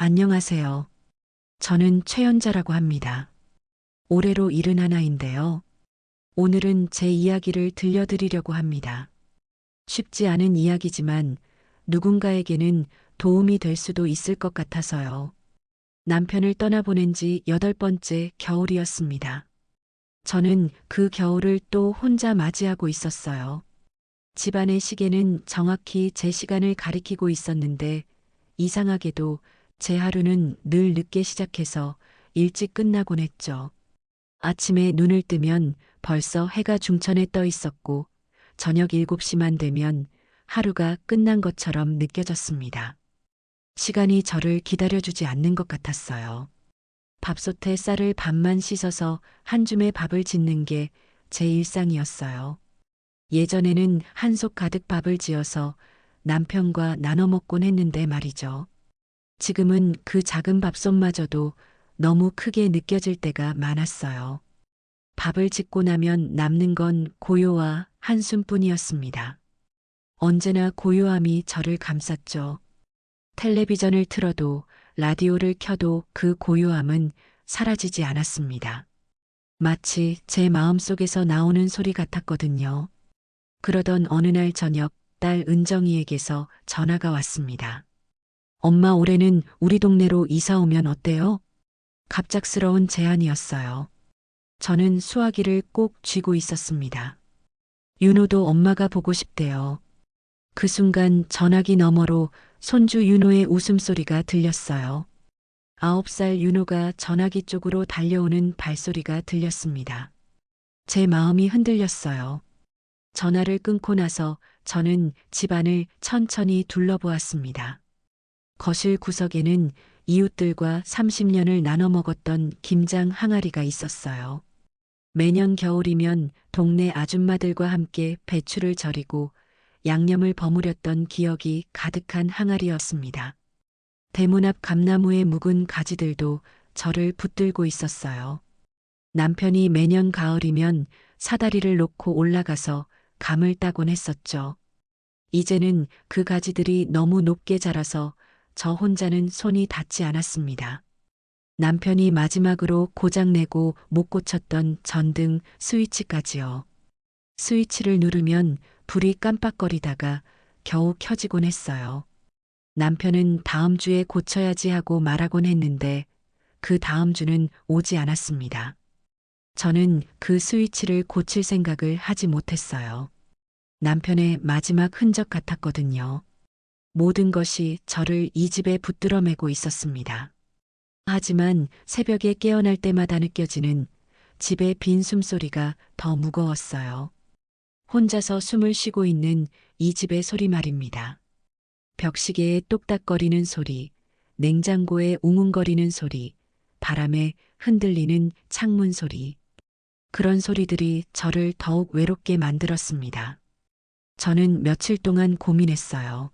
안녕하세요. 저는 최연자라고 합니다. 올해로 71인데요. 오늘은 제 이야기를 들려드리려고 합니다. 쉽지 않은 이야기지만 누군가에게는 도움이 될 수도 있을 것 같아서요. 남편을 떠나보낸 지 8번째 겨울이었습니다. 저는 그 겨울을 또 혼자 맞이하고 있었어요. 집안의 시계는 정확히 제 시간을 가리키고 있었는데 이상하게도 제 하루는 늘 늦게 시작해서 일찍 끝나곤 했죠. 아침에 눈을 뜨면 벌써 해가 중천에 떠 있었고 저녁 7시만 되면 하루가 끝난 것처럼 느껴졌습니다. 시간이 저를 기다려주지 않는 것 같았어요. 밥솥에 쌀을 반만 씻어서 한 줌의 밥을 짓는 게 제 일상이었어요. 예전에는 한 솥 가득 밥을 지어서 남편과 나눠 먹곤 했는데 말이죠. 지금은 그 작은 밥솥마저도 너무 크게 느껴질 때가 많았어요. 밥을 짓고 나면 남는 건 고요와 한숨뿐이었습니다. 언제나 고요함이 저를 감쌌죠. 텔레비전을 틀어도 라디오를 켜도 그 고요함은 사라지지 않았습니다. 마치 제 마음속에서 나오는 소리 같았거든요. 그러던 어느 날 저녁 딸 은정이에게서 전화가 왔습니다. 엄마 올해는 우리 동네로 이사 오면 어때요? 갑작스러운 제안이었어요. 저는 수화기를 꼭 쥐고 있었습니다. 윤호도 엄마가 보고 싶대요. 그 순간 전화기 너머로 손주 윤호의 웃음소리가 들렸어요. 9살 윤호가 전화기 쪽으로 달려오는 발소리가 들렸습니다. 제 마음이 흔들렸어요. 전화를 끊고 나서 저는 집안을 천천히 둘러보았습니다. 거실 구석에는 이웃들과 30년을 나눠 먹었던 김장 항아리가 있었어요. 매년 겨울이면 동네 아줌마들과 함께 배추를 절이고 양념을 버무렸던 기억이 가득한 항아리였습니다. 대문 앞 감나무의 묵은 가지들도 저를 붙들고 있었어요. 남편이 매년 가을이면 사다리를 놓고 올라가서 감을 따곤 했었죠. 이제는 그 가지들이 너무 높게 자라서 저 혼자는 손이 닿지 않았습니다. 남편이 마지막으로 고장내고 못 고쳤던 전등 스위치까지요. 스위치를 누르면 불이 깜빡거리다가 겨우 켜지곤 했어요. 남편은 다음 주에 고쳐야지 하고 말하곤 했는데 그 다음 주는 오지 않았습니다. 저는 그 스위치를 고칠 생각을 하지 못했어요. 남편의 마지막 흔적 같았거든요. 모든 것이 저를 이 집에 붙들어 매고 있었습니다. 하지만 새벽에 깨어날 때마다 느껴지는 집의 빈 숨소리가 더 무거웠어요. 혼자서 숨을 쉬고 있는 이 집의 소리 말입니다. 벽시계의 똑딱거리는 소리, 냉장고의 웅웅거리는 소리, 바람에 흔들리는 창문 소리. 그런 소리들이 저를 더욱 외롭게 만들었습니다. 저는 며칠 동안 고민했어요.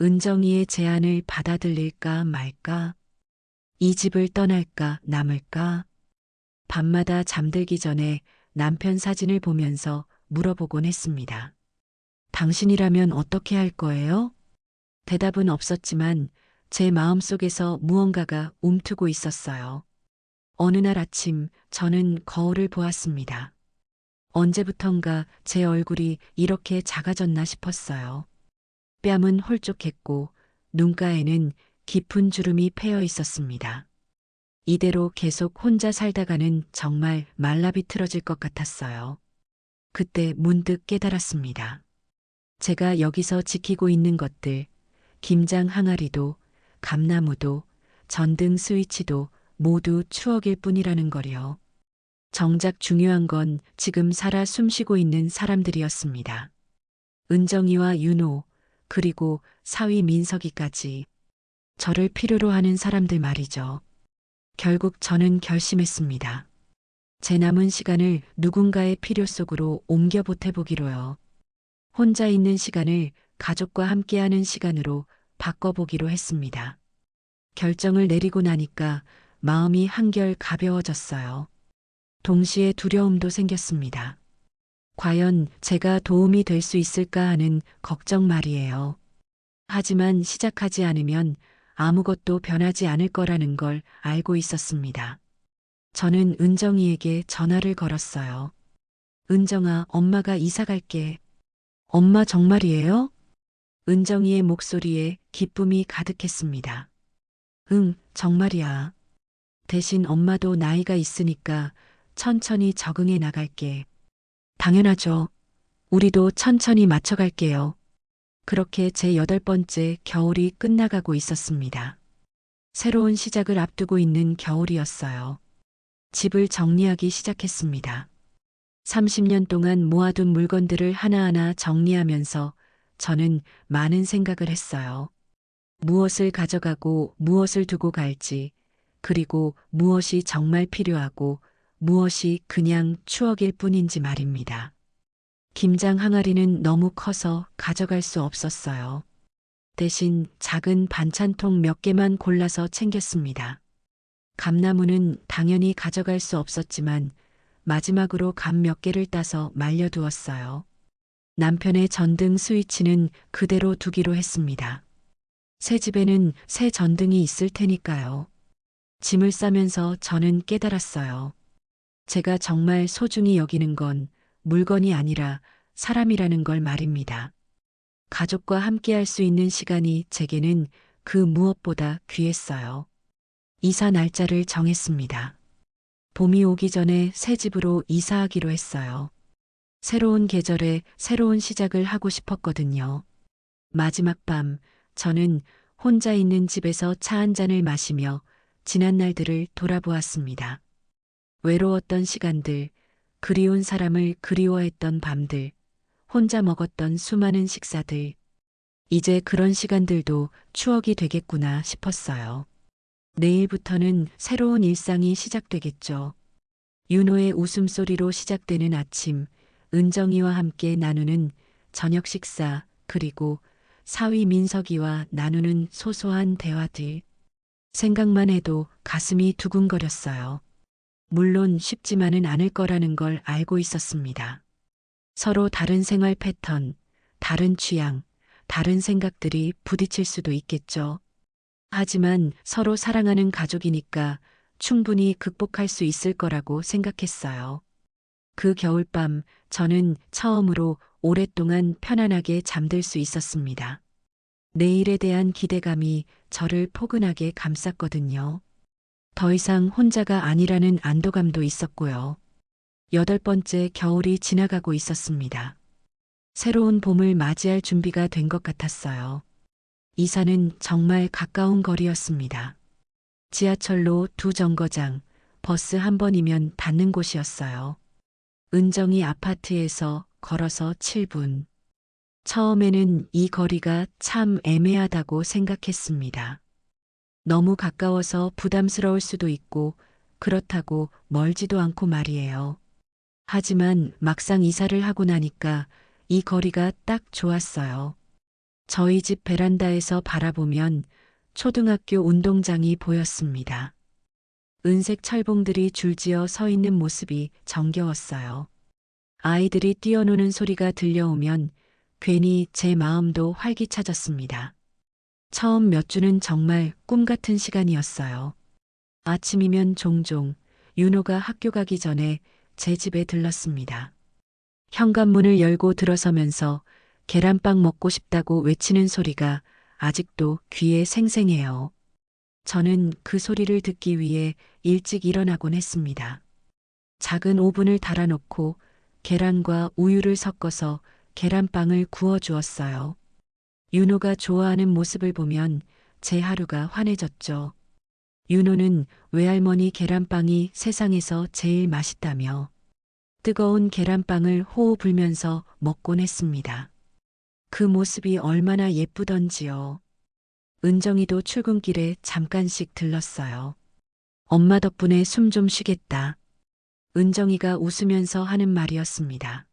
은정이의 제안을 받아들일까 말까? 이 집을 떠날까 남을까? 밤마다 잠들기 전에 남편 사진을 보면서 물어보곤 했습니다. 당신이라면 어떻게 할 거예요? 대답은 없었지만 제 마음속에서 무언가가 움트고 있었어요. 어느 날 아침 저는 거울을 보았습니다. 언제부턴가 제 얼굴이 이렇게 작아졌나 싶었어요. 뺨은 홀쭉했고 눈가에는 깊은 주름이 패여 있었습니다. 이대로 계속 혼자 살다가는 정말 말라비틀어질 것 같았어요. 그때 문득 깨달았습니다. 제가 여기서 지키고 있는 것들, 김장 항아리도, 감나무도, 전등 스위치도 모두 추억일 뿐이라는 거요. 정작 중요한 건 지금 살아 숨쉬고 있는 사람들이었습니다. 은정이와 윤호, 그리고 사위 민석이까지 저를 필요로 하는 사람들 말이죠. 결국 저는 결심했습니다. 제 남은 시간을 누군가의 필요 속으로 옮겨 보태보기로요. 혼자 있는 시간을 가족과 함께하는 시간으로 바꿔보기로 했습니다. 결정을 내리고 나니까 마음이 한결 가벼워졌어요. 동시에 두려움도 생겼습니다. 과연 제가 도움이 될 수 있을까 하는 걱정 말이에요. 하지만 시작하지 않으면 아무것도 변하지 않을 거라는 걸 알고 있었습니다. 저는 은정이에게 전화를 걸었어요. 은정아, 엄마가 이사 갈게. 엄마 정말이에요? 은정이의 목소리에 기쁨이 가득했습니다. 응, 정말이야. 대신 엄마도 나이가 있으니까 천천히 적응해 나갈게. 당연하죠. 우리도 천천히 맞춰갈게요. 그렇게 제 8번째 겨울이 끝나가고 있었습니다. 새로운 시작을 앞두고 있는 겨울이었어요. 집을 정리하기 시작했습니다. 30년 동안 모아둔 물건들을 하나하나 정리하면서 저는 많은 생각을 했어요. 무엇을 가져가고 무엇을 두고 갈지, 그리고 무엇이 정말 필요하고 무엇이 그냥 추억일 뿐인지 말입니다. 김장 항아리는 너무 커서 가져갈 수 없었어요. 대신 작은 반찬통 몇 개만 골라서 챙겼습니다. 감나무는 당연히 가져갈 수 없었지만 마지막으로 감 몇 개를 따서 말려두었어요. 남편의 전등 스위치는 그대로 두기로 했습니다. 새 집에는 새 전등이 있을 테니까요. 짐을 싸면서 저는 깨달았어요. 제가 정말 소중히 여기는 건 물건이 아니라 사람이라는 걸 말입니다. 가족과 함께 할 수 있는 시간이 제게는 그 무엇보다 귀했어요. 이사 날짜를 정했습니다. 봄이 오기 전에 새 집으로 이사하기로 했어요. 새로운 계절에 새로운 시작을 하고 싶었거든요. 마지막 밤, 저는 혼자 있는 집에서 차 한 잔을 마시며 지난 날들을 돌아보았습니다. 외로웠던 시간들, 그리운 사람을 그리워했던 밤들, 혼자 먹었던 수많은 식사들. 이제 그런 시간들도 추억이 되겠구나 싶었어요. 내일부터는 새로운 일상이 시작되겠죠. 윤호의 웃음소리로 시작되는 아침, 은정이와 함께 나누는 저녁 식사, 그리고 사위 민석이와 나누는 소소한 대화들. 생각만 해도 가슴이 두근거렸어요. 물론 쉽지만은 않을 거라는 걸 알고 있었습니다. 서로 다른 생활 패턴, 다른 취향, 다른 생각들이 부딪힐 수도 있겠죠. 하지만 서로 사랑하는 가족이니까 충분히 극복할 수 있을 거라고 생각했어요. 그 겨울밤 저는 처음으로 오랫동안 편안하게 잠들 수 있었습니다. 내일에 대한 기대감이 저를 포근하게 감쌌거든요. 더 이상 혼자가 아니라는 안도감도 있었고요. 8번째 겨울이 지나가고 있었습니다. 새로운 봄을 맞이할 준비가 된 것 같았어요. 이사는 정말 가까운 거리였습니다. 지하철로 2정거장, 버스 한 번이면 닿는 곳이었어요. 은정이 아파트에서 걸어서 7분. 처음에는 이 거리가 참 애매하다고 생각했습니다. 너무 가까워서 부담스러울 수도 있고 그렇다고 멀지도 않고 말이에요. 하지만 막상 이사를 하고 나니까 이 거리가 딱 좋았어요. 저희 집 베란다에서 바라보면 초등학교 운동장이 보였습니다. 은색 철봉들이 줄지어 서 있는 모습이 정겨웠어요. 아이들이 뛰어노는 소리가 들려오면 괜히 제 마음도 활기차졌습니다. 처음 몇 주는 정말 꿈 같은 시간이었어요. 아침이면 종종 윤호가 학교 가기 전에 제 집에 들렀습니다. 현관문을 열고 들어서면서 계란빵 먹고 싶다고 외치는 소리가 아직도 귀에 생생해요. 저는 그 소리를 듣기 위해 일찍 일어나곤 했습니다. 작은 오븐을 달아놓고 계란과 우유를 섞어서 계란빵을 구워 주었어요. 윤호가 좋아하는 모습을 보면 제 하루가 환해졌죠. 윤호는 외할머니 계란빵이 세상에서 제일 맛있다며 뜨거운 계란빵을 호호 불면서 먹곤 했습니다. 그 모습이 얼마나 예쁘던지요. 은정이도 출근길에 잠깐씩 들렀어요. 엄마 덕분에 숨 좀 쉬겠다. 은정이가 웃으면서 하는 말이었습니다.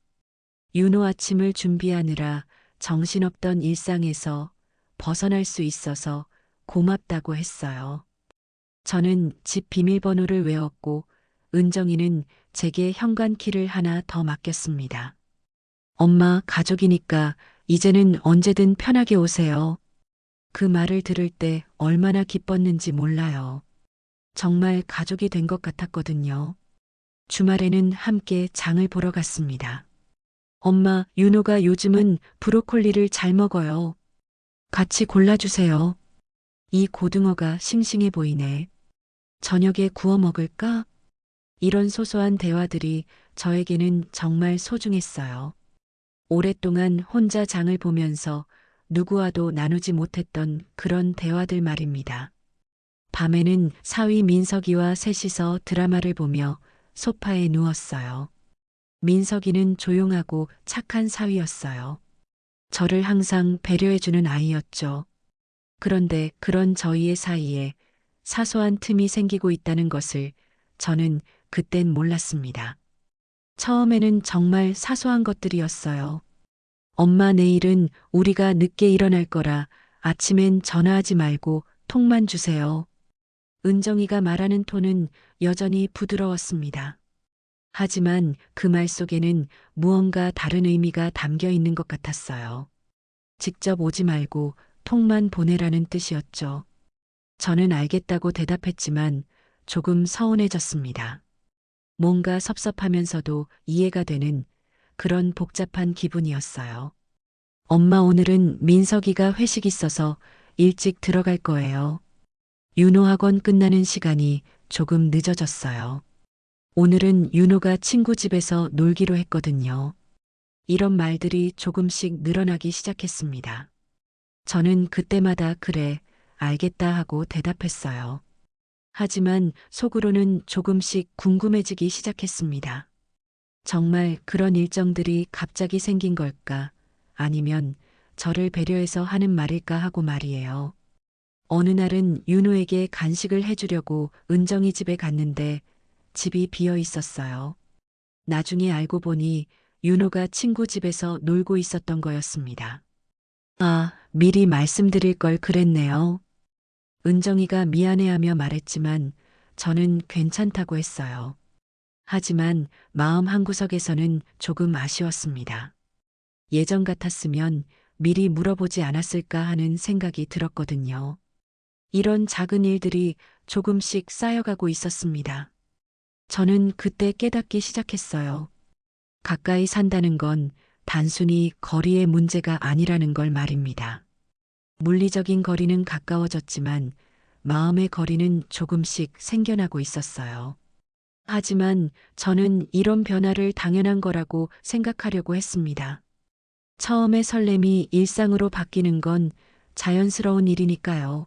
윤호 아침을 준비하느라 정신없던 일상에서 벗어날 수 있어서 고맙다고 했어요. 저는 집 비밀번호를 외웠고 은정이는 제게 현관키를 하나 더 맡겼습니다. 엄마, 가족이니까 이제는 언제든 편하게 오세요. 그 말을 들을 때 얼마나 기뻤는지 몰라요. 정말 가족이 된 것 같았거든요. 주말에는 함께 장을 보러 갔습니다. 엄마, 윤호가 요즘은 브로콜리를 잘 먹어요. 같이 골라주세요. 이 고등어가 싱싱해 보이네. 저녁에 구워 먹을까? 이런 소소한 대화들이 저에게는 정말 소중했어요. 오랫동안 혼자 장을 보면서 누구와도 나누지 못했던 그런 대화들 말입니다. 밤에는 사위 민석이와 셋이서 드라마를 보며 소파에 누웠어요. 민석이는 조용하고 착한 사위였어요. 저를 항상 배려해주는 아이였죠. 그런데 그런 저희의 사이에 사소한 틈이 생기고 있다는 것을 저는 그땐 몰랐습니다. 처음에는 정말 사소한 것들이었어요. 엄마, 내일은 우리가 늦게 일어날 거라 아침엔 전화하지 말고 톡만 주세요. 은정이가 말하는 톤은 여전히 부드러웠습니다. 하지만 그 말 속에는 무언가 다른 의미가 담겨 있는 것 같았어요. 직접 오지 말고 톡만 보내라는 뜻이었죠. 저는 알겠다고 대답했지만 조금 서운해졌습니다. 뭔가 섭섭하면서도 이해가 되는 그런 복잡한 기분이었어요. 엄마, 오늘은 민석이가 회식 있어서 일찍 들어갈 거예요. 윤호 학원 끝나는 시간이 조금 늦어졌어요. 오늘은 윤호가 친구 집에서 놀기로 했거든요. 이런 말들이 조금씩 늘어나기 시작했습니다. 저는 그때마다 그래, 알겠다 하고 대답했어요. 하지만 속으로는 조금씩 궁금해지기 시작했습니다. 정말 그런 일정들이 갑자기 생긴 걸까? 아니면 저를 배려해서 하는 말일까 하고 말이에요. 어느 날은 윤호에게 간식을 해주려고 은정이 집에 갔는데 집이 비어 있었어요. 나중에 알고 보니 윤호가 친구 집에서 놀고 있었던 거였습니다. 아, 미리 말씀드릴 걸 그랬네요. 은정이가 미안해하며 말했지만 저는 괜찮다고 했어요. 하지만 마음 한구석에서는 조금 아쉬웠습니다. 예전 같았으면 미리 물어보지 않았을까 하는 생각이 들었거든요. 이런 작은 일들이 조금씩 쌓여가고 있었습니다. 저는 그때 깨닫기 시작했어요. 가까이 산다는 건 단순히 거리의 문제가 아니라는 걸 말입니다. 물리적인 거리는 가까워졌지만 마음의 거리는 조금씩 생겨나고 있었어요. 하지만 저는 이런 변화를 당연한 거라고 생각하려고 했습니다. 처음의 설렘이 일상으로 바뀌는 건 자연스러운 일이니까요.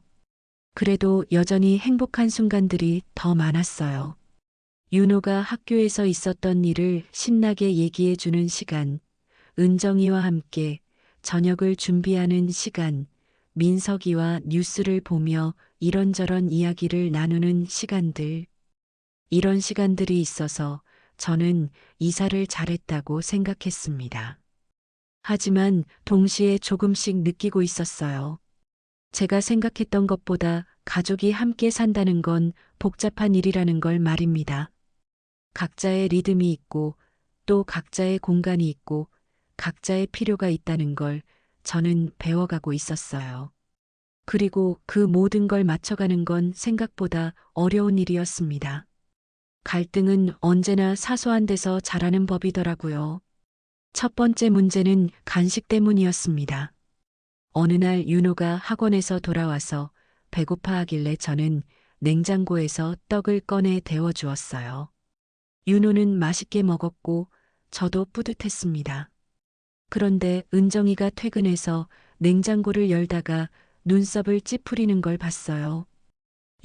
그래도 여전히 행복한 순간들이 더 많았어요. 윤호가 학교에서 있었던 일을 신나게 얘기해 주는 시간, 은정이와 함께 저녁을 준비하는 시간, 민석이와 뉴스를 보며 이런저런 이야기를 나누는 시간들. 이런 시간들이 있어서 저는 이사를 잘했다고 생각했습니다. 하지만 동시에 조금씩 느끼고 있었어요. 제가 생각했던 것보다 가족이 함께 산다는 건 복잡한 일이라는 걸 말입니다. 각자의 리듬이 있고 또 각자의 공간이 있고 각자의 필요가 있다는 걸 저는 배워가고 있었어요. 그리고 그 모든 걸 맞춰가는 건 생각보다 어려운 일이었습니다. 갈등은 언제나 사소한 데서 자라는 법이더라고요. 첫 번째 문제는 간식 때문이었습니다. 어느 날 윤호가 학원에서 돌아와서 배고파 하길래 저는 냉장고에서 떡을 꺼내 데워 주었어요. 윤호는 맛있게 먹었고 저도 뿌듯했습니다. 그런데 은정이가 퇴근해서 냉장고를 열다가 눈썹을 찌푸리는 걸 봤어요.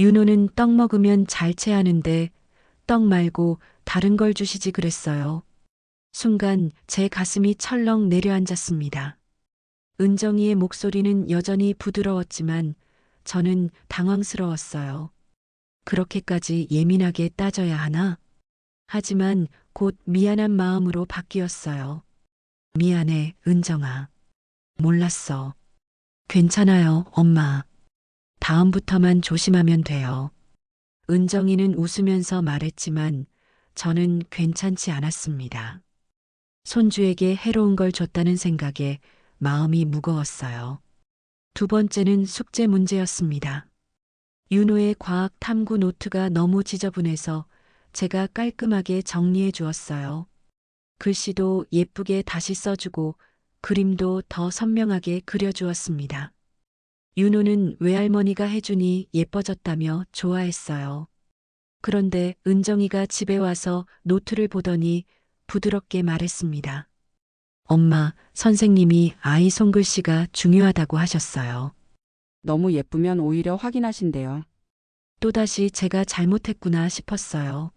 윤호는 떡 먹으면 잘 체하는데 떡 말고 다른 걸 주시지 그랬어요. 순간 제 가슴이 철렁 내려앉았습니다. 은정이의 목소리는 여전히 부드러웠지만 저는 당황스러웠어요. 그렇게까지 예민하게 따져야 하나? 하지만 곧 미안한 마음으로 바뀌었어요. 미안해, 은정아. 몰랐어. 괜찮아요, 엄마. 다음부터만 조심하면 돼요. 은정이는 웃으면서 말했지만 저는 괜찮지 않았습니다. 손주에게 해로운 걸 줬다는 생각에 마음이 무거웠어요. 두 번째는 숙제 문제였습니다. 윤호의 과학 탐구 노트가 너무 지저분해서 제가 깔끔하게 정리해 주었어요. 글씨도 예쁘게 다시 써주고 그림도 더 선명하게 그려주었습니다. 윤호는 외할머니가 해주니 예뻐졌다며 좋아했어요. 그런데 은정이가 집에 와서 노트를 보더니 부드럽게 말했습니다. 엄마, 선생님이 아이 손글씨가 중요하다고 하셨어요. 너무 예쁘면 오히려 확인하신대요. 또다시 제가 잘못했구나 싶었어요.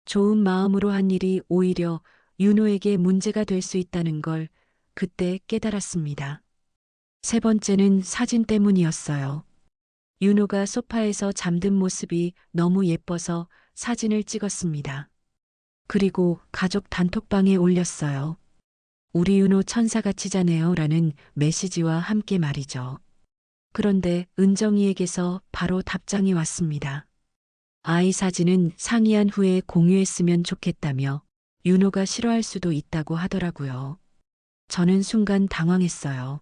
좋은 마음으로 한 일이 오히려 윤호에게 문제가 될 수 있다는 걸 그때 깨달았습니다. 세 번째는 사진 때문이었어요. 윤호가 소파에서 잠든 모습이 너무 예뻐서 사진을 찍었습니다. 그리고 가족 단톡방에 올렸어요. 우리 윤호 천사같이 자네요 라는 메시지와 함께 말이죠. 그런데 은정이에게서 바로 답장이 왔습니다. 아이 사진은 상의한 후에 공유했으면 좋겠다며 윤호가 싫어할 수도 있다고 하더라고요. 저는 순간 당황했어요.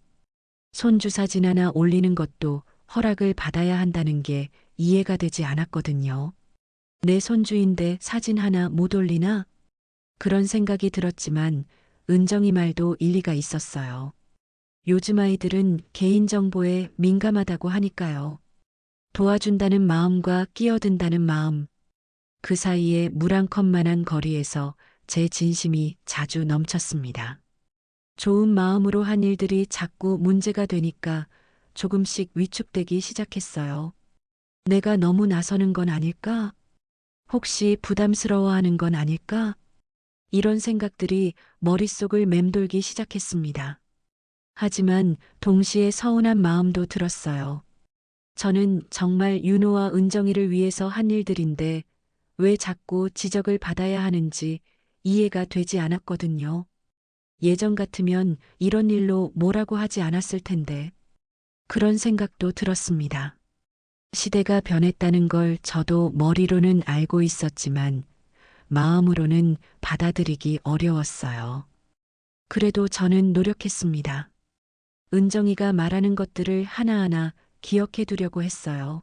손주 사진 하나 올리는 것도 허락을 받아야 한다는 게 이해가 되지 않았거든요. 내 손주인데 사진 하나 못 올리나? 그런 생각이 들었지만 은정이 말도 일리가 있었어요. 요즘 아이들은 개인정보에 민감하다고 하니까요. 도와준다는 마음과 끼어든다는 마음, 그 사이에 물 한 컵만한 거리에서 제 진심이 자주 넘쳤습니다. 좋은 마음으로 한 일들이 자꾸 문제가 되니까 조금씩 위축되기 시작했어요. 내가 너무 나서는 건 아닐까? 혹시 부담스러워하는 건 아닐까? 이런 생각들이 머릿속을 맴돌기 시작했습니다. 하지만 동시에 서운한 마음도 들었어요. 저는 정말 윤호와 은정이를 위해서 한 일들인데 왜 자꾸 지적을 받아야 하는지 이해가 되지 않았거든요. 예전 같으면 이런 일로 뭐라고 하지 않았을 텐데 그런 생각도 들었습니다. 시대가 변했다는 걸 저도 머리로는 알고 있었지만 마음으로는 받아들이기 어려웠어요. 그래도 저는 노력했습니다. 은정이가 말하는 것들을 하나하나 기억해 두려고 했어요.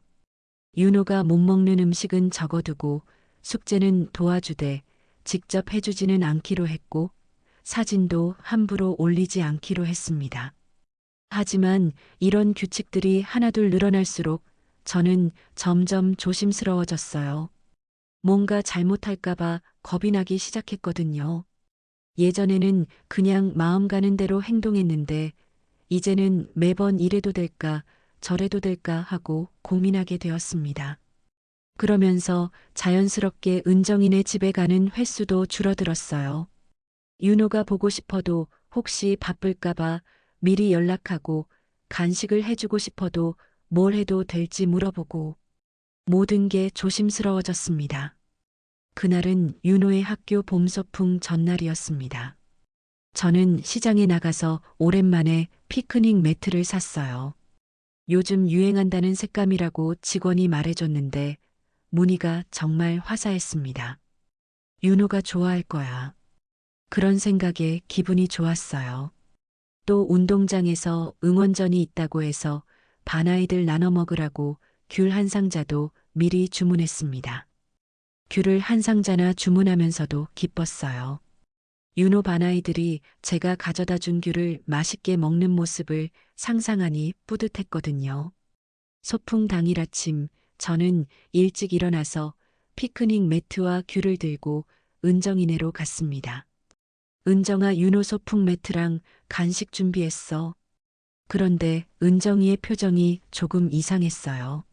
윤호가 못 먹는 음식은 적어두고 숙제는 도와주되 직접 해주지는 않기로 했고 사진도 함부로 올리지 않기로 했습니다. 하지만 이런 규칙들이 하나둘 늘어날수록 저는 점점 조심스러워졌어요. 뭔가 잘못할까봐 겁이 나기 시작했거든요. 예전에는 그냥 마음 가는 대로 행동했는데 이제는 매번 이래도 될까 저래도 될까 하고 고민하게 되었습니다. 그러면서 자연스럽게 은정이네 집에 가는 횟수도 줄어들었어요. 윤호가 보고 싶어도 혹시 바쁠까봐 미리 연락하고 간식을 해주고 싶어도 뭘 해도 될지 물어보고 모든 게 조심스러워졌습니다. 그날은 윤호의 학교 봄소풍 전날이었습니다. 저는 시장에 나가서 오랜만에 피크닉 매트를 샀어요. 요즘 유행한다는 색감이라고 직원이 말해줬는데 무늬가 정말 화사했습니다. 윤호가 좋아할 거야. 그런 생각에 기분이 좋았어요. 또 운동장에서 응원전이 있다고 해서 반아이들 나눠 먹으라고 귤 한 상자도 미리 주문했습니다. 귤을 한 상자나 주문하면서도 기뻤어요. 윤호 반아이들이 제가 가져다 준 귤을 맛있게 먹는 모습을 상상하니 뿌듯했거든요. 소풍 당일 아침 저는 일찍 일어나서 피크닉 매트와 귤을 들고 은정이네로 갔습니다. 은정아 윤호 소풍 매트랑 간식 준비했어. 그런데 은정이의 표정이 조금 이상했어요.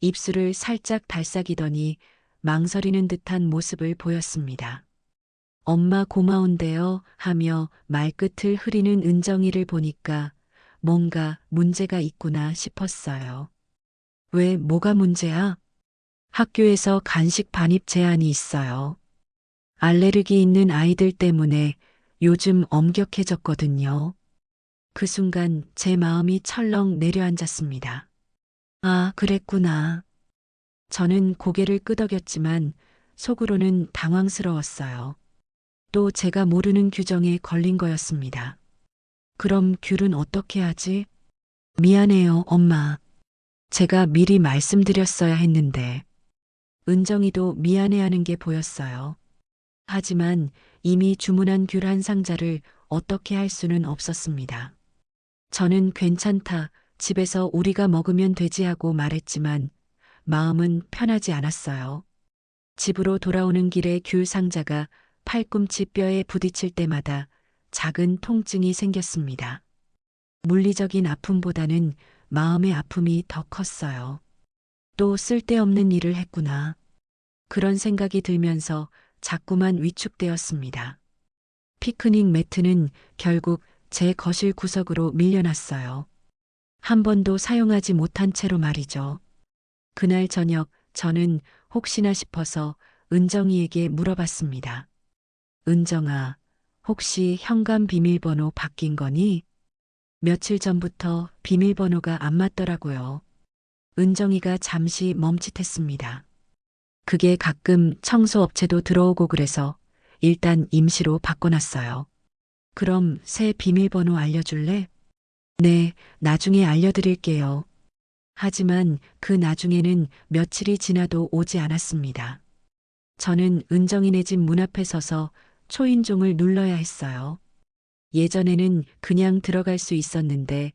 입술을 살짝 달싹이더니 망설이는 듯한 모습을 보였습니다. 엄마 고마운데요 하며 말끝을 흐리는 은정이를 보니까 뭔가 문제가 있구나 싶었어요. 왜 뭐가 문제야? 학교에서 간식 반입 제한이 있어요. 알레르기 있는 아이들 때문에 요즘 엄격해졌거든요. 그 순간 제 마음이 철렁 내려앉았습니다. 아, 그랬구나. 저는 고개를 끄덕였지만 속으로는 당황스러웠어요. 또 제가 모르는 규정에 걸린 거였습니다. 그럼 귤은 어떻게 하지? 미안해요, 엄마. 제가 미리 말씀드렸어야 했는데. 은정이도 미안해하는 게 보였어요. 하지만 이미 주문한 귤 한 상자를 어떻게 할 수는 없었습니다. 저는 괜찮다, 집에서 우리가 먹으면 되지 하고 말했지만 마음은 편하지 않았어요. 집으로 돌아오는 길에 귤 상자가 팔꿈치 뼈에 부딪힐 때마다 작은 통증이 생겼습니다. 물리적인 아픔보다는 마음의 아픔이 더 컸어요. 또 쓸데없는 일을 했구나. 그런 생각이 들면서 자꾸만 위축되었습니다. 피크닉 매트는 결국 제 거실 구석으로 밀려났어요. 한 번도 사용하지 못한 채로 말이죠. 그날 저녁 저는 혹시나 싶어서 은정이에게 물어봤습니다. 은정아, 혹시 현관 비밀번호 바뀐 거니? 며칠 전부터 비밀번호가 안 맞더라고요. 은정이가 잠시 멈칫했습니다. 그게 가끔 청소업체도 들어오고 그래서 일단 임시로 바꿔놨어요. 그럼 새 비밀번호 알려줄래? 네, 나중에 알려드릴게요. 하지만 그 나중에는 며칠이 지나도 오지 않았습니다. 저는 은정이네 집 문 앞에 서서 초인종을 눌러야 했어요. 예전에는 그냥 들어갈 수 있었는데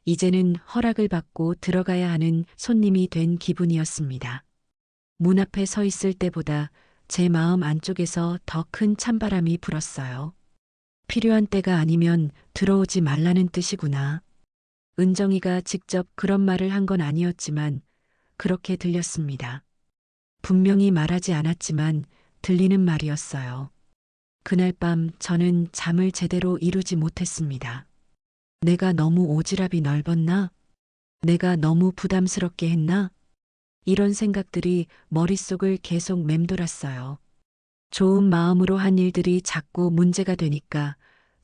이제는 허락을 받고 들어가야 하는 손님이 된 기분이었습니다. 문 앞에 서 있을 때보다 제 마음 안쪽에서 더 큰 찬바람이 불었어요. 필요한 때가 아니면 들어오지 말라는 뜻이구나. 은정이가 직접 그런 말을 한 건 아니었지만 그렇게 들렸습니다. 분명히 말하지 않았지만 들리는 말이었어요. 그날 밤 저는 잠을 제대로 이루지 못했습니다. 내가 너무 오지랖이 넓었나? 내가 너무 부담스럽게 했나? 이런 생각들이 머릿속을 계속 맴돌았어요. 좋은 마음으로 한 일들이 자꾸 문제가 되니까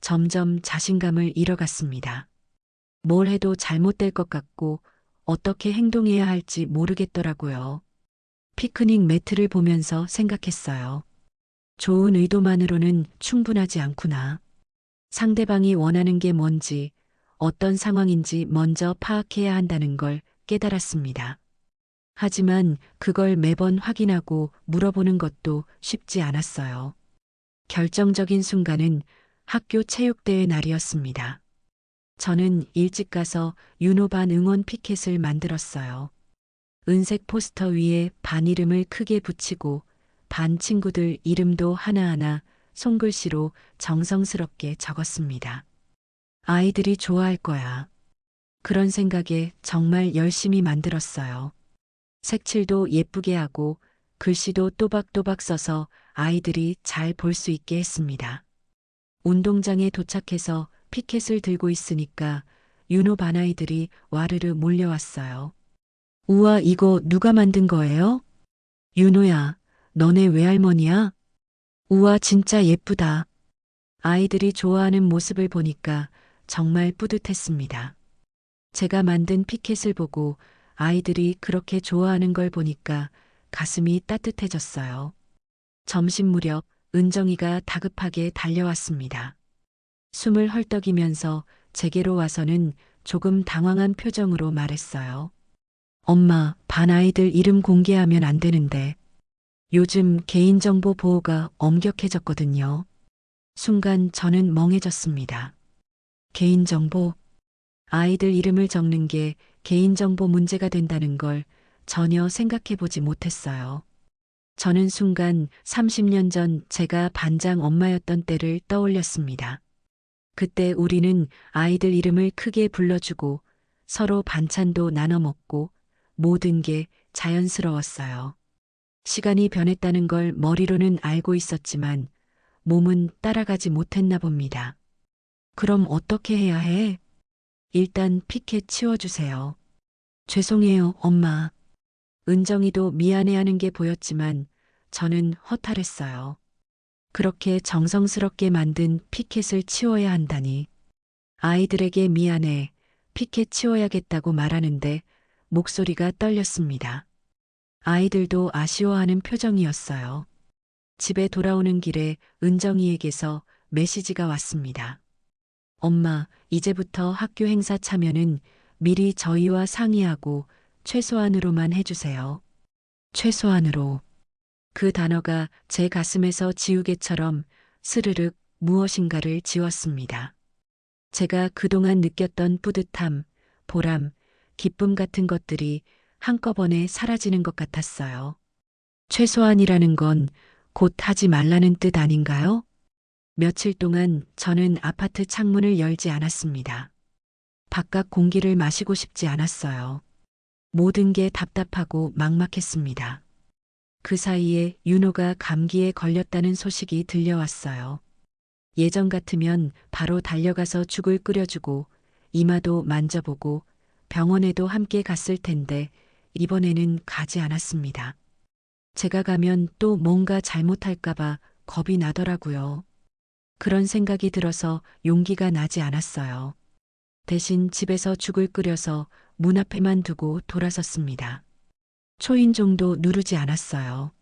점점 자신감을 잃어갔습니다. 뭘 해도 잘못될 것 같고 어떻게 행동해야 할지 모르겠더라고요. 피크닉 매트를 보면서 생각했어요. 좋은 의도만으로는 충분하지 않구나. 상대방이 원하는 게 뭔지, 어떤 상황인지 먼저 파악해야 한다는 걸 깨달았습니다. 하지만 그걸 매번 확인하고 물어보는 것도 쉽지 않았어요. 결정적인 순간은 학교 체육대회 날이었습니다. 저는 일찍 가서 윤호반 응원 피켓을 만들었어요. 은색 포스터 위에 반 이름을 크게 붙이고 반 친구들 이름도 하나하나 손글씨로 정성스럽게 적었습니다. 아이들이 좋아할 거야. 그런 생각에 정말 열심히 만들었어요. 색칠도 예쁘게 하고 글씨도 또박또박 써서 아이들이 잘 볼 수 있게 했습니다. 운동장에 도착해서 피켓을 들고 있으니까 윤호 반 아이들이 와르르 몰려왔어요. 우와, 이거 누가 만든 거예요? 윤호야, 너네 외할머니야? 우와, 진짜 예쁘다. 아이들이 좋아하는 모습을 보니까 정말 뿌듯했습니다. 제가 만든 피켓을 보고 아이들이 그렇게 좋아하는 걸 보니까 가슴이 따뜻해졌어요. 점심 무렵 은정이가 다급하게 달려왔습니다. 숨을 헐떡이면서 제게로 와서는 조금 당황한 표정으로 말했어요. 엄마, 반 아이들 이름 공개하면 안 되는데 요즘 개인정보 보호가 엄격해졌거든요. 순간 저는 멍해졌습니다. 개인정보? 아이들 이름을 적는 게 개인정보 문제가 된다는 걸 전혀 생각해 보지 못했어요. 저는 순간 30년 전 제가 반장 엄마였던 때를 떠올렸습니다. 그때 우리는 아이들 이름을 크게 불러주고 서로 반찬도 나눠 먹고 모든 게 자연스러웠어요. 시간이 변했다는 걸 머리로는 알고 있었지만 몸은 따라가지 못했나 봅니다. 그럼 어떻게 해야 해? 일단 피켓 치워주세요. 죄송해요, 엄마. 은정이도 미안해하는 게 보였지만 저는 허탈했어요. 그렇게 정성스럽게 만든 피켓을 치워야 한다니. 아이들에게 미안해, 피켓 치워야겠다고 말하는데 목소리가 떨렸습니다. 아이들도 아쉬워하는 표정이었어요. 집에 돌아오는 길에 은정이에게서 메시지가 왔습니다. 엄마, 이제부터 학교 행사 참여는 미리 저희와 상의하고 최소한으로만 해주세요. 최소한으로. 그 단어가 제 가슴에서 지우개처럼 스르륵 무엇인가를 지웠습니다. 제가 그동안 느꼈던 뿌듯함, 보람, 기쁨 같은 것들이 한꺼번에 사라지는 것 같았어요. 최소한이라는 건 곧 하지 말라는 뜻 아닌가요? 며칠 동안 저는 아파트 창문을 열지 않았습니다. 바깥 공기를 마시고 싶지 않았어요. 모든 게 답답하고 막막했습니다. 그 사이에 윤호가 감기에 걸렸다는 소식이 들려왔어요. 예전 같으면 바로 달려가서 죽을 끓여주고 이마도 만져보고 병원에도 함께 갔을 텐데 이번에는 가지 않았습니다. 제가 가면 또 뭔가 잘못할까봐 겁이 나더라고요. 그런 생각이 들어서 용기가 나지 않았어요. 대신 집에서 죽을 끓여서 문 앞에만 두고 돌아섰습니다. 초인종도 누르지 않았어요.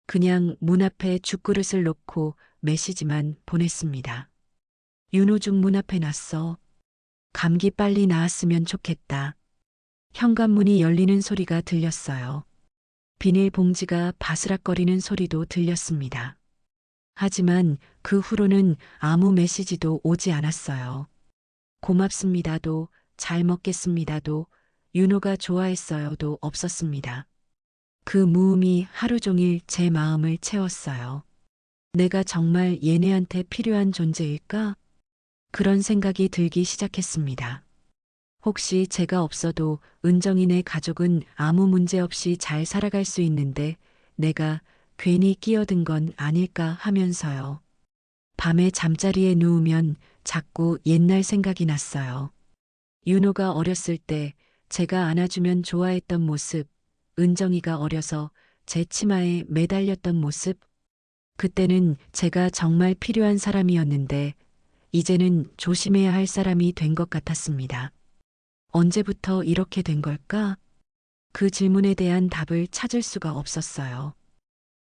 그냥 문 앞에 죽그릇을 놓고 메시지만 보냈습니다. 윤호중 문 앞에 놨어. 감기 빨리 나았으면 좋겠다. 현관문이 열리는 소리가 들렸어요. 비닐봉지가 바스락거리는 소리도 들렸습니다. 하지만 그 후로는 아무 메시지도 오지 않았어요. 고맙습니다도 잘 먹겠습니다도 윤호가 좋아했어요도 없었습니다. 그 무음이 하루 종일 제 마음을 채웠어요. 내가 정말 얘네한테 필요한 존재일까? 그런 생각이 들기 시작했습니다. 혹시 제가 없어도 은정이네 가족은 아무 문제 없이 잘 살아갈 수 있는데 내가 괜히 끼어든 건 아닐까 하면서요. 밤에 잠자리에 누우면 자꾸 옛날 생각이 났어요. 윤호가 어렸을 때 제가 안아주면 좋아했던 모습, 은정이가 어려서 제 치마에 매달렸던 모습, 그때는 제가 정말 필요한 사람이었는데 이제는 조심해야 할 사람이 된 것 같았습니다. 언제부터 이렇게 된 걸까? 그 질문에 대한 답을 찾을 수가 없었어요.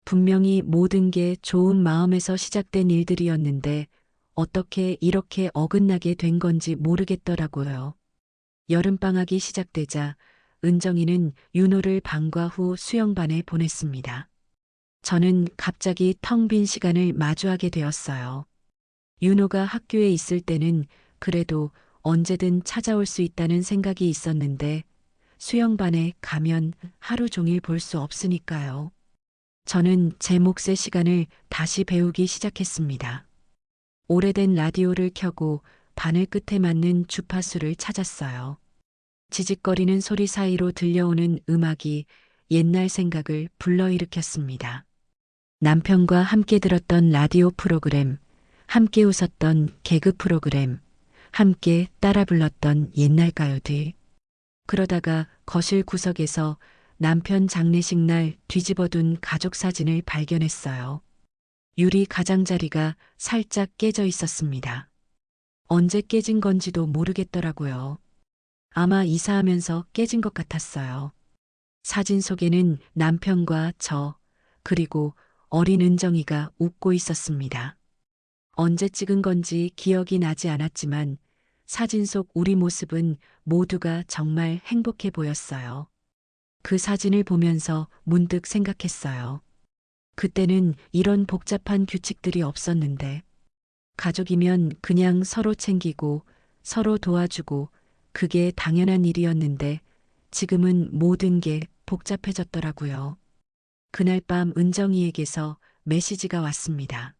분명히 모든 게 좋은 마음에서 시작된 일들이었는데 어떻게 이렇게 어긋나게 된 건지 모르겠더라고요. 여름방학이 시작되자 은정이는 윤호를 방과 후 수영반에 보냈습니다. 저는 갑자기 텅 빈 시간을 마주하게 되었어요. 윤호가 학교에 있을 때는 그래도 언제든 찾아올 수 있다는 생각이 있었는데 수영반에 가면 하루 종일 볼 수 없으니까요. 저는 제 몫의 시간을 다시 배우기 시작했습니다. 오래된 라디오를 켜고 바늘 끝에 맞는 주파수를 찾았어요. 지직거리는 소리 사이로 들려오는 음악이 옛날 생각을 불러일으켰습니다. 남편과 함께 들었던 라디오 프로그램, 함께 웃었던 개그 프로그램, 함께 따라 불렀던 옛날 가요들. 그러다가 거실 구석에서 남편 장례식 날 뒤집어둔 가족 사진을 발견했어요. 유리 가장자리가 살짝 깨져 있었습니다. 언제 깨진 건지도 모르겠더라고요. 아마 이사하면서 깨진 것 같았어요. 사진 속에는 남편과 저, 그리고 어린 은정이가 웃고 있었습니다. 언제 찍은 건지 기억이 나지 않았지만 사진 속 우리 모습은 모두가 정말 행복해 보였어요. 그 사진을 보면서 문득 생각했어요. 그때는 이런 복잡한 규칙들이 없었는데 가족이면 그냥 서로 챙기고 서로 도와주고 그게 당연한 일이었는데 지금은 모든 게 복잡해졌더라고요. 그날 밤 은정이에게서 메시지가 왔습니다.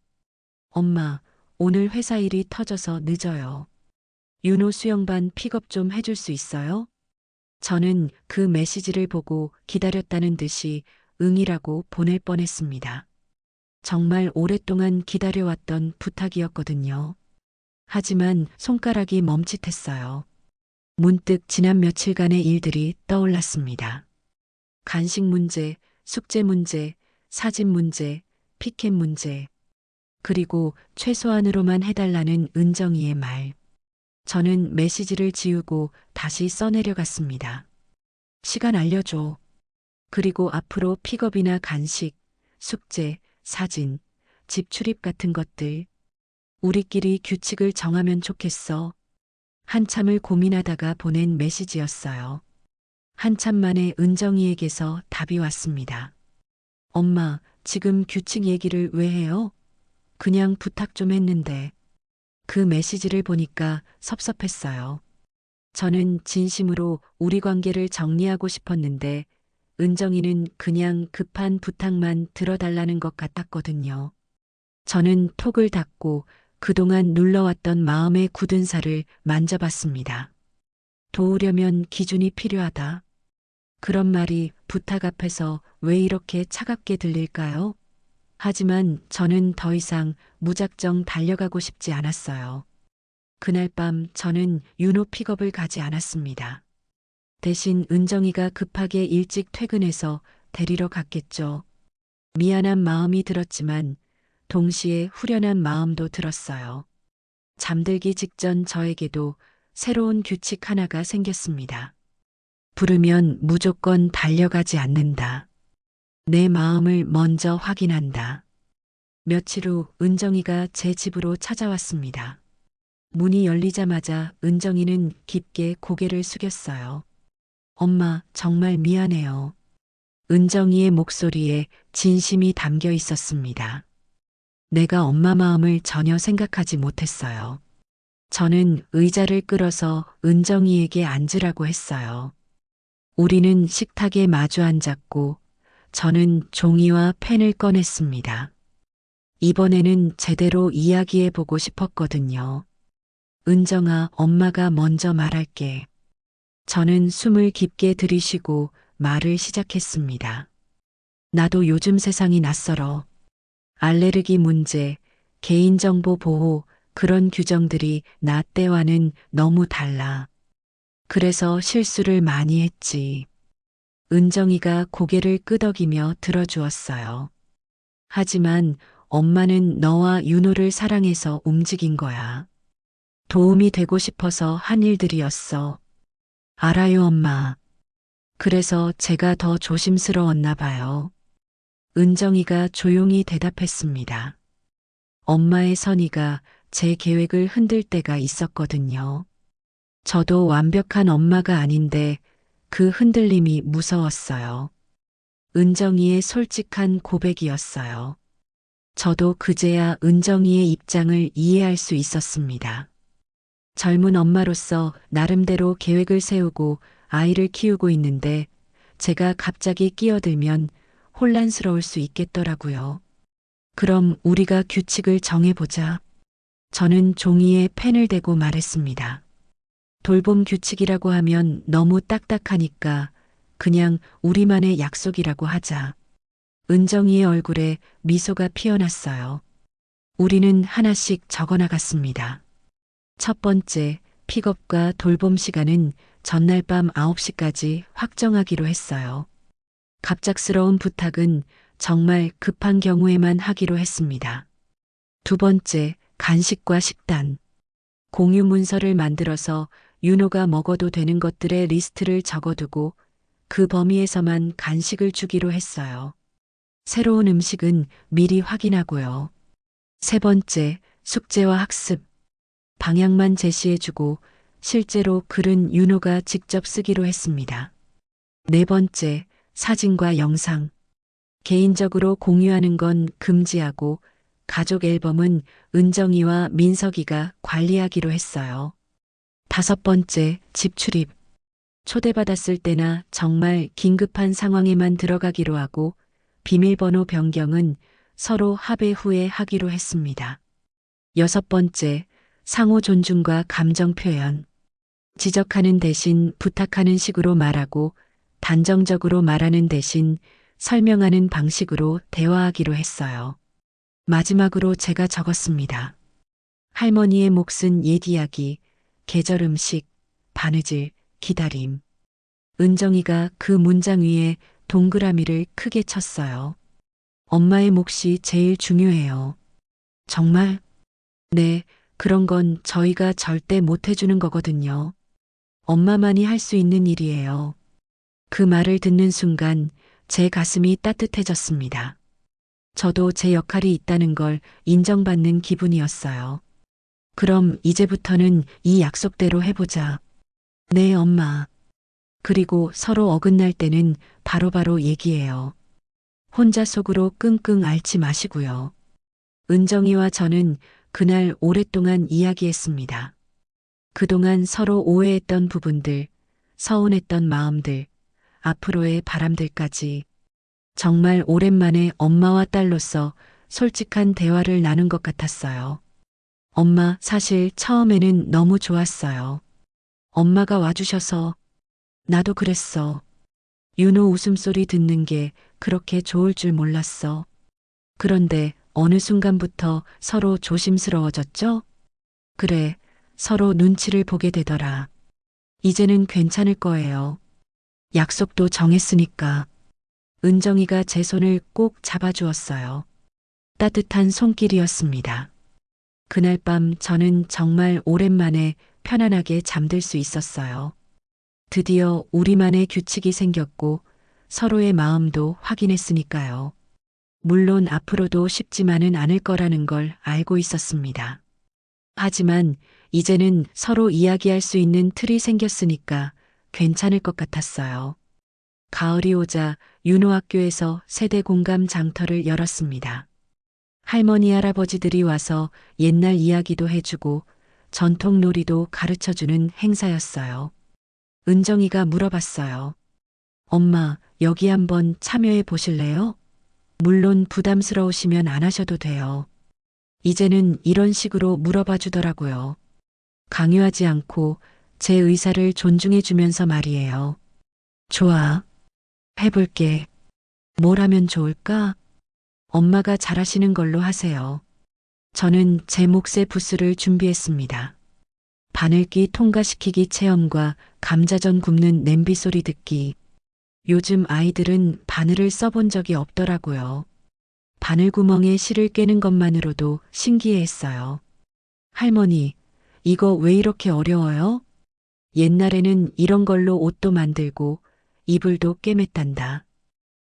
엄마, 오늘 회사 일이 터져서 늦어요. 윤호 수영반 픽업 좀 해줄 수 있어요? 저는 그 메시지를 보고 기다렸다는 듯이 응이라고 보낼 뻔했습니다. 정말 오랫동안 기다려왔던 부탁이었거든요. 하지만 손가락이 멈칫했어요. 문득 지난 며칠간의 일들이 떠올랐습니다. 간식 문제, 숙제 문제, 사진 문제, 피켓 문제, 그리고 최소한으로만 해달라는 은정이의 말. 저는 메시지를 지우고 다시 써내려갔습니다. 시간 알려줘. 그리고 앞으로 픽업이나 간식, 숙제, 사진, 집 출입 같은 것들. 우리끼리 규칙을 정하면 좋겠어. 한참을 고민하다가 보낸 메시지였어요. 한참 만에 은정이에게서 답이 왔습니다. 엄마, 지금 규칙 얘기를 왜 해요? 그냥 부탁 좀 했는데. 그 메시지를 보니까 섭섭했어요. 저는 진심으로 우리 관계를 정리하고 싶었는데 은정이는 그냥 급한 부탁만 들어달라는 것 같았거든요. 저는 톡을 닫고 그동안 눌러왔던 마음의 굳은 살을 만져봤습니다. 도우려면 기준이 필요하다. 그런 말이 부탁 앞에서 왜 이렇게 차갑게 들릴까요? 하지만 저는 더 이상 무작정 달려가고 싶지 않았어요. 그날 밤 저는 윤호 픽업을 가지 않았습니다. 대신 은정이가 급하게 일찍 퇴근해서 데리러 갔겠죠. 미안한 마음이 들었지만 동시에 후련한 마음도 들었어요. 잠들기 직전 저에게도 새로운 규칙 하나가 생겼습니다. 부르면 무조건 달려가지 않는다. 내 마음을 먼저 확인한다. 며칠 후 은정이가 제 집으로 찾아왔습니다. 문이 열리자마자 은정이는 깊게 고개를 숙였어요. 엄마, 정말 미안해요. 은정이의 목소리에 진심이 담겨 있었습니다. 내가 엄마 마음을 전혀 생각하지 못했어요. 저는 의자를 끌어서 은정이에게 앉으라고 했어요. 우리는 식탁에 마주 앉았고 저는 종이와 펜을 꺼냈습니다. 이번에는 제대로 이야기해 보고 싶었거든요. 은정아, 엄마가 먼저 말할게. 저는 숨을 깊게 들이쉬고 말을 시작했습니다. 나도 요즘 세상이 낯설어. 알레르기 문제, 개인정보 보호, 그런 규정들이 나 때와는 너무 달라. 그래서 실수를 많이 했지. 은정이가 고개를 끄덕이며 들어주었어요. 하지만 엄마는 너와 윤호를 사랑해서 움직인 거야. 도움이 되고 싶어서 한 일들이었어. 알아요, 엄마. 그래서 제가 더 조심스러웠나 봐요. 은정이가 조용히 대답했습니다. 엄마의 선의가 제 계획을 흔들 때가 있었거든요. 저도 완벽한 엄마가 아닌데 그 흔들림이 무서웠어요. 은정이의 솔직한 고백이었어요. 저도 그제야 은정이의 입장을 이해할 수 있었습니다. 젊은 엄마로서 나름대로 계획을 세우고 아이를 키우고 있는데 제가 갑자기 끼어들면 혼란스러울 수 있겠더라고요. 그럼 우리가 규칙을 정해보자. 저는 종이에 펜을 대고 말했습니다. 돌봄 규칙이라고 하면 너무 딱딱하니까 그냥 우리만의 약속이라고 하자. 은정이의 얼굴에 미소가 피어났어요. 우리는 하나씩 적어나갔습니다. 첫 번째, 픽업과 돌봄 시간은 전날 밤 9시까지 확정하기로 했어요. 갑작스러운 부탁은 정말 급한 경우에만 하기로 했습니다. 두 번째, 간식과 식단. 공유 문서를 만들어서 윤호가 먹어도 되는 것들의 리스트를 적어두고 그 범위에서만 간식을 주기로 했어요. 새로운 음식은 미리 확인하고요. 세 번째, 숙제와 학습. 방향만 제시해주고 실제로 글은 윤호가 직접 쓰기로 했습니다. 네 번째, 사진과 영상. 개인적으로 공유하는 건 금지하고 가족 앨범은 은정이와 민석이가 관리하기로 했어요. 다섯 번째, 집 출입. 초대받았을 때나 정말 긴급한 상황에만 들어가기로 하고 비밀번호 변경은 서로 합의 후에 하기로 했습니다. 여섯 번째, 상호 존중과 감정 표현. 지적하는 대신 부탁하는 식으로 말하고 단정적으로 말하는 대신 설명하는 방식으로 대화하기로 했어요. 마지막으로 제가 적었습니다. 할머니의 몫은 옛 이야기, 계절 음식, 바느질, 기다림. 은정이가 그 문장 위에 동그라미를 크게 쳤어요. 엄마의 몫이 제일 중요해요. 정말? 네, 그런 건 저희가 절대 못 해주는 거거든요. 엄마만이 할 수 있는 일이에요. 그 말을 듣는 순간 제 가슴이 따뜻해졌습니다. 저도 제 역할이 있다는 걸 인정받는 기분이었어요. 그럼 이제부터는 이 약속대로 해보자. 네, 엄마. 그리고 서로 어긋날 때는 바로바로 얘기해요. 혼자 속으로 끙끙 앓지 마시고요. 은정이와 저는 그날 오랫동안 이야기했습니다. 그동안 서로 오해했던 부분들, 서운했던 마음들, 앞으로의 바람들까지 정말 오랜만에 엄마와 딸로서 솔직한 대화를 나눈 것 같았어요. 엄마, 사실 처음에는 너무 좋았어요. 엄마가 와주셔서 나도 그랬어. 윤호 웃음소리 듣는 게 그렇게 좋을 줄 몰랐어. 그런데 어느 순간부터 서로 조심스러워졌죠? 그래, 서로 눈치를 보게 되더라. 이제는 괜찮을 거예요. 약속도 정했으니까. 은정이가 제 손을 꼭 잡아주었어요. 따뜻한 손길이었습니다. 그날 밤 저는 정말 오랜만에 편안하게 잠들 수 있었어요. 드디어 우리만의 규칙이 생겼고 서로의 마음도 확인했으니까요. 물론 앞으로도 쉽지만은 않을 거라는 걸 알고 있었습니다. 하지만 이제는 서로 이야기할 수 있는 틀이 생겼으니까 괜찮을 것 같았어요. 가을이 오자 윤호학교에서 세대 공감 장터를 열었습니다. 할머니 할아버지들이 와서 옛날 이야기도 해주고 전통 놀이도 가르쳐주는 행사였어요. 은정이가 물어봤어요. 엄마, 여기 한번 참여해 보실래요? 물론 부담스러우시면 안 하셔도 돼요. 이제는 이런 식으로 물어봐 주더라고요. 강요하지 않고 제 의사를 존중해 주면서 말이에요. 좋아. 해볼게. 뭘 하면 좋을까? 엄마가 잘하시는 걸로 하세요. 저는 제 몫의 부스를 준비했습니다. 바늘기 통과시키기 체험과 감자전 굽는 냄비 소리 듣기. 요즘 아이들은 바늘을 써본 적이 없더라고요. 바늘구멍에 실을 꿰는 것만으로도 신기해했어요. 할머니, 이거 왜 이렇게 어려워요? 옛날에는 이런 걸로 옷도 만들고 이불도 꿰맸단다.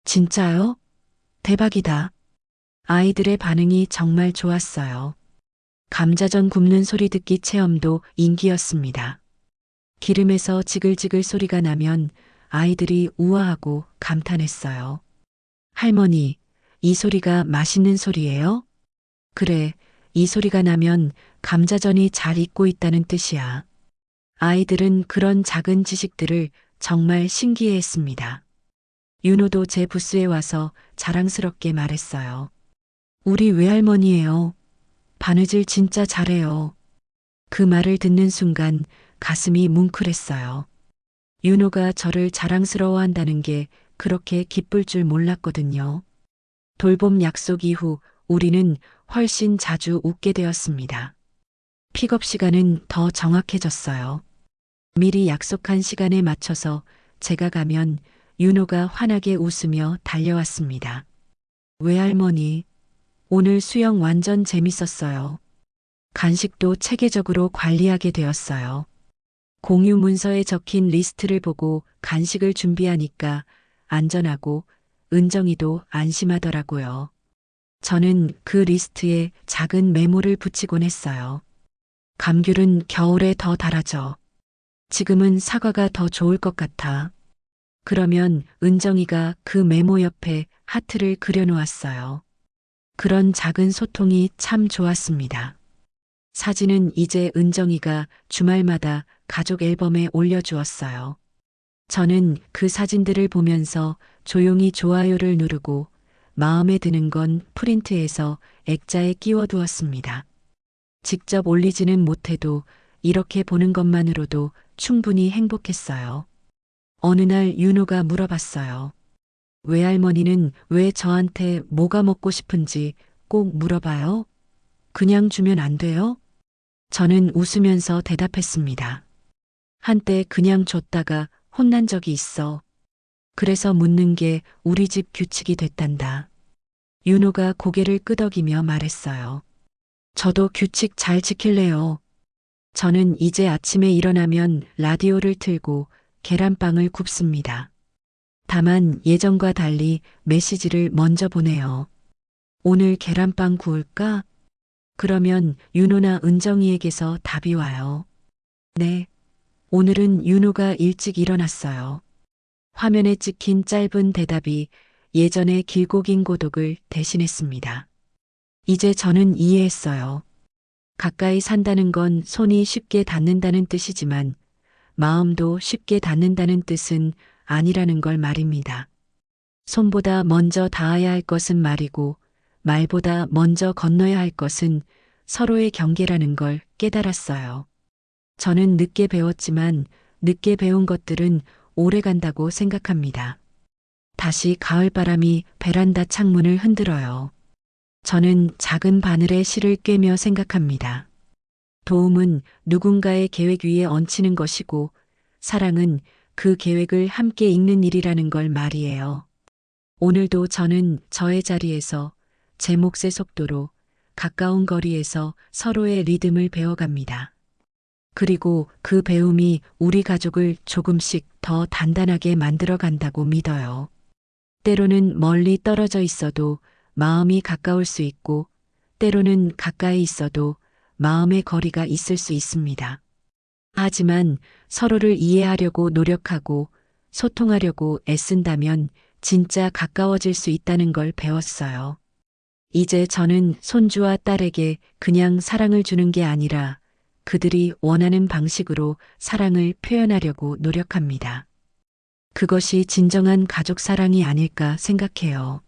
진짜요? 대박이다. 아이들의 반응이 정말 좋았어요. 감자전 굽는 소리 듣기 체험도 인기였습니다. 기름에서 지글지글 소리가 나면 아이들이 우아하고 감탄했어요. 할머니, 이 소리가 맛있는 소리예요? 그래, 이 소리가 나면 감자전이 잘 익고 있다는 뜻이야. 아이들은 그런 작은 지식들을 정말 신기해했습니다. 윤호도 제 부스에 와서 자랑스럽게 말했어요. 우리 외할머니예요. 바느질 진짜 잘해요. 그 말을 듣는 순간 가슴이 뭉클했어요. 윤호가 저를 자랑스러워한다는 게 그렇게 기쁠 줄 몰랐거든요. 돌봄 약속 이후 우리는 훨씬 자주 웃게 되었습니다. 픽업 시간은 더 정확해졌어요. 미리 약속한 시간에 맞춰서 제가 가면 윤호가 환하게 웃으며 달려왔습니다. 외할머니, 오늘 수영 완전 재밌었어요. 간식도 체계적으로 관리하게 되었어요. 공유 문서에 적힌 리스트를 보고 간식을 준비하니까 안전하고 은정이도 안심하더라고요. 저는 그 리스트에 작은 메모를 붙이곤 했어요. 감귤은 겨울에 더 달아져. 지금은 사과가 더 좋을 것 같아. 그러면 은정이가 그 메모 옆에 하트를 그려놓았어요. 그런 작은 소통이 참 좋았습니다. 사진은 이제 은정이가 주말마다 가족 앨범에 올려주었어요. 저는 그 사진들을 보면서 조용히 좋아요를 누르고 마음에 드는 건 프린트해서 액자에 끼워두었습니다. 직접 올리지는 못해도 이렇게 보는 것만으로도 충분히 행복했어요. 어느 날 윤호가 물어봤어요. 외할머니는 왜 저한테 뭐가 먹고 싶은지 꼭 물어봐요? 그냥 주면 안 돼요? 저는 웃으면서 대답했습니다. 한때 그냥 줬다가 혼난 적이 있어. 그래서 묻는 게 우리 집 규칙이 됐단다. 윤호가 고개를 끄덕이며 말했어요. 저도 규칙 잘 지킬래요. 저는 이제 아침에 일어나면 라디오를 틀고 계란빵을 굽습니다. 다만 예전과 달리 메시지를 먼저 보내요. 오늘 계란빵 구울까? 그러면 윤호나 은정이에게서 답이 와요. 네. 오늘은 윤호가 일찍 일어났어요. 화면에 찍힌 짧은 대답이 예전의 길고 긴 고독을 대신했습니다. 이제 저는 이해했어요. 가까이 산다는 건 손이 쉽게 닿는다는 뜻이지만 마음도 쉽게 닿는다는 뜻은 아니라는 걸 말입니다. 손보다 먼저 닿아야 할 것은 말이고 말보다 먼저 건너야 할 것은 서로의 경계라는 걸 깨달았어요. 저는 늦게 배웠지만 늦게 배운 것들은 오래 간다고 생각합니다. 다시 가을바람이 베란다 창문을 흔들어요. 저는 작은 바늘에 실을 꿰며 생각합니다. 도움은 누군가의 계획 위에 얹히는 것이고 사랑은 그 계획을 함께 읽는 일이라는 걸 말이에요. 오늘도 저는 저의 자리에서 제 몫의 속도로 가까운 거리에서 서로의 리듬을 배워갑니다. 그리고 그 배움이 우리 가족을 조금씩 더 단단하게 만들어 간다고 믿어요. 때로는 멀리 떨어져 있어도 마음이 가까울 수 있고 때로는 가까이 있어도 마음의 거리가 있을 수 있습니다. 하지만 서로를 이해하려고 노력하고 소통하려고 애쓴다면 진짜 가까워질 수 있다는 걸 배웠어요. 이제 저는 손주와 딸에게 그냥 사랑을 주는 게 아니라 그들이 원하는 방식으로 사랑을 표현하려고 노력합니다. 그것이 진정한 가족 사랑이 아닐까 생각해요.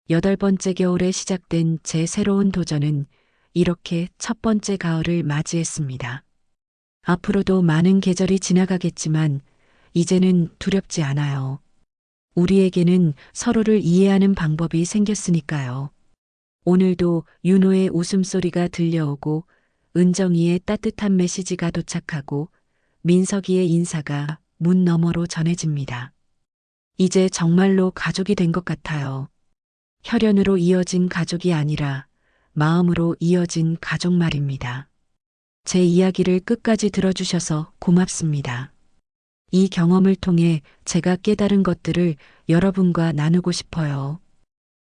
8번째 겨울에 시작된 제 새로운 도전은 이렇게 첫 번째 가을을 맞이했습니다. 앞으로도 많은 계절이 지나가겠지만 이제는 두렵지 않아요. 우리에게는 서로를 이해하는 방법이 생겼으니까요. 오늘도 윤호의 웃음소리가 들려오고 은정이의 따뜻한 메시지가 도착하고 민석이의 인사가 문 너머로 전해집니다. 이제 정말로 가족이 된 것 같아요. 혈연으로 이어진 가족이 아니라 마음으로 이어진 가족 말입니다. 제 이야기를 끝까지 들어주셔서 고맙습니다. 이 경험을 통해 제가 깨달은 것들을 여러분과 나누고 싶어요.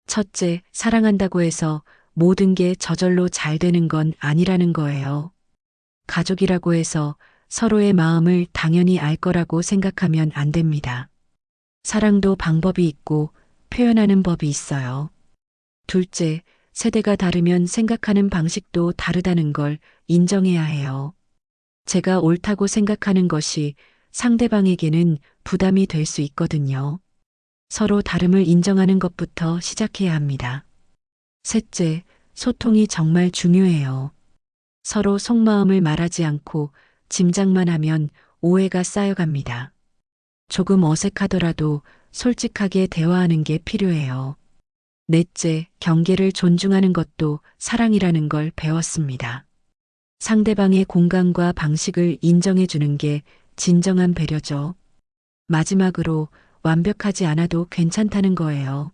첫째, 사랑한다고 해서 모든 게 저절로 잘 되는 건 아니라는 거예요. 가족이라고 해서 서로의 마음을 당연히 알 거라고 생각하면 안 됩니다. 사랑도 방법이 있고 표현하는 법이 있어요. 둘째, 세대가 다르면 생각하는 방식도 다르다는 걸 인정해야 해요. 제가 옳다고 생각하는 것이 상대방에게는 부담이 될 수 있거든요. 서로 다름을 인정하는 것부터 시작해야 합니다. 셋째, 소통이 정말 중요해요. 서로 속마음을 말하지 않고 짐작만 하면 오해가 쌓여갑니다. 조금 어색하더라도 솔직하게 대화하는 게 필요해요. 넷째, 경계를 존중하는 것도 사랑이라는 걸 배웠습니다. 상대방의 공간과 방식을 인정해 주는 게 진정한 배려죠. 마지막으로 완벽하지 않아도 괜찮다는 거예요.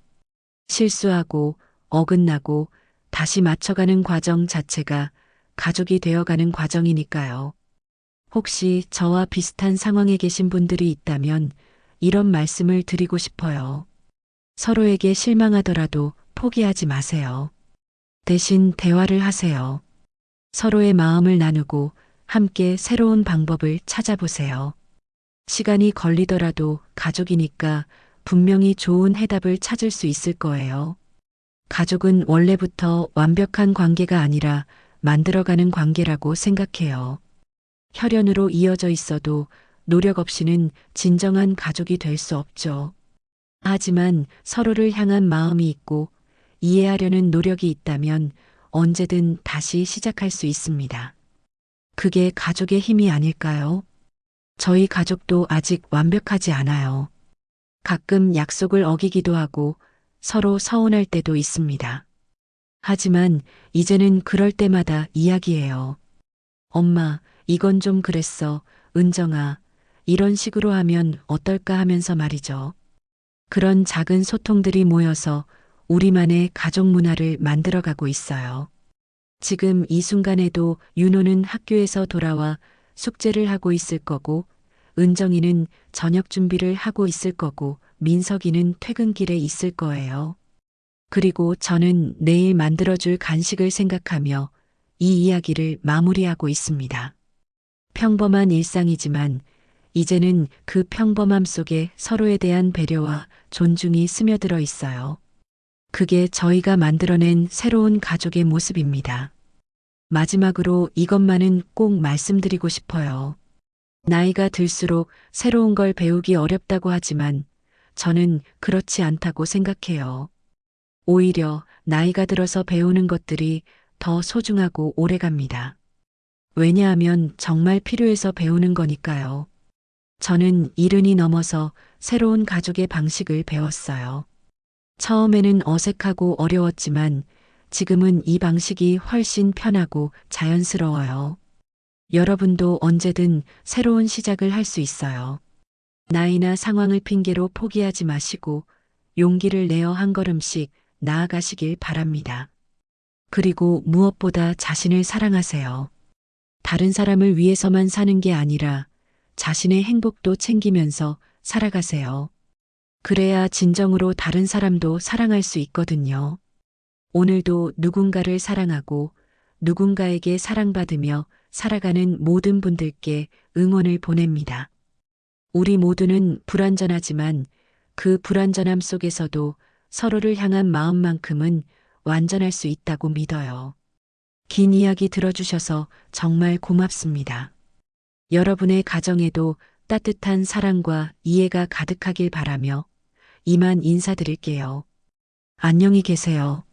실수하고 어긋나고 다시 맞춰가는 과정 자체가 가족이 되어가는 과정이니까요. 혹시 저와 비슷한 상황에 계신 분들이 있다면 이런 말씀을 드리고 싶어요. 서로에게 실망하더라도 포기하지 마세요. 대신 대화를 하세요. 서로의 마음을 나누고 함께 새로운 방법을 찾아보세요. 시간이 걸리더라도 가족이니까 분명히 좋은 해답을 찾을 수 있을 거예요. 가족은 원래부터 완벽한 관계가 아니라 만들어가는 관계라고 생각해요. 혈연으로 이어져 있어도 노력 없이는 진정한 가족이 될 수 없죠. 하지만 서로를 향한 마음이 있고 이해하려는 노력이 있다면 언제든 다시 시작할 수 있습니다. 그게 가족의 힘이 아닐까요? 저희 가족도 아직 완벽하지 않아요. 가끔 약속을 어기기도 하고 서로 서운할 때도 있습니다. 하지만 이제는 그럴 때마다 이야기해요. 엄마, 이건 좀 그랬어. 은정아, 이런 식으로 하면 어떨까 하면서 말이죠. 그런 작은 소통들이 모여서 우리만의 가족 문화를 만들어가고 있어요. 지금 이 순간에도 윤호는 학교에서 돌아와 숙제를 하고 있을 거고, 은정이는 저녁 준비를 하고 있을 거고, 민석이는 퇴근길에 있을 거예요. 그리고 저는 내일 만들어줄 간식을 생각하며 이 이야기를 마무리하고 있습니다. 평범한 일상이지만 이제는 그 평범함 속에 서로에 대한 배려와 존중이 스며들어 있어요. 그게 저희가 만들어낸 새로운 가족의 모습입니다. 마지막으로 이것만은 꼭 말씀드리고 싶어요. 나이가 들수록 새로운 걸 배우기 어렵다고 하지만 저는 그렇지 않다고 생각해요. 오히려 나이가 들어서 배우는 것들이 더 소중하고 오래갑니다. 왜냐하면 정말 필요해서 배우는 거니까요. 저는 70이 넘어서 새로운 가족의 방식을 배웠어요. 처음에는 어색하고 어려웠지만 지금은 이 방식이 훨씬 편하고 자연스러워요. 여러분도 언제든 새로운 시작을 할 수 있어요. 나이나 상황을 핑계로 포기하지 마시고 용기를 내어 한 걸음씩 나아가시길 바랍니다. 그리고 무엇보다 자신을 사랑하세요. 다른 사람을 위해서만 사는 게 아니라 자신의 행복도 챙기면서 살아가세요. 그래야 진정으로 다른 사람도 사랑할 수 있거든요. 오늘도 누군가를 사랑하고 누군가에게 사랑받으며 살아가는 모든 분들께 응원을 보냅니다. 우리 모두는 불완전하지만 그 불완전함 속에서도 서로를 향한 마음만큼은 완전할 수 있다고 믿어요. 긴 이야기 들어주셔서 정말 고맙습니다. 여러분의 가정에도 따뜻한 사랑과 이해가 가득하길 바라며 이만 인사드릴게요. 안녕히 계세요.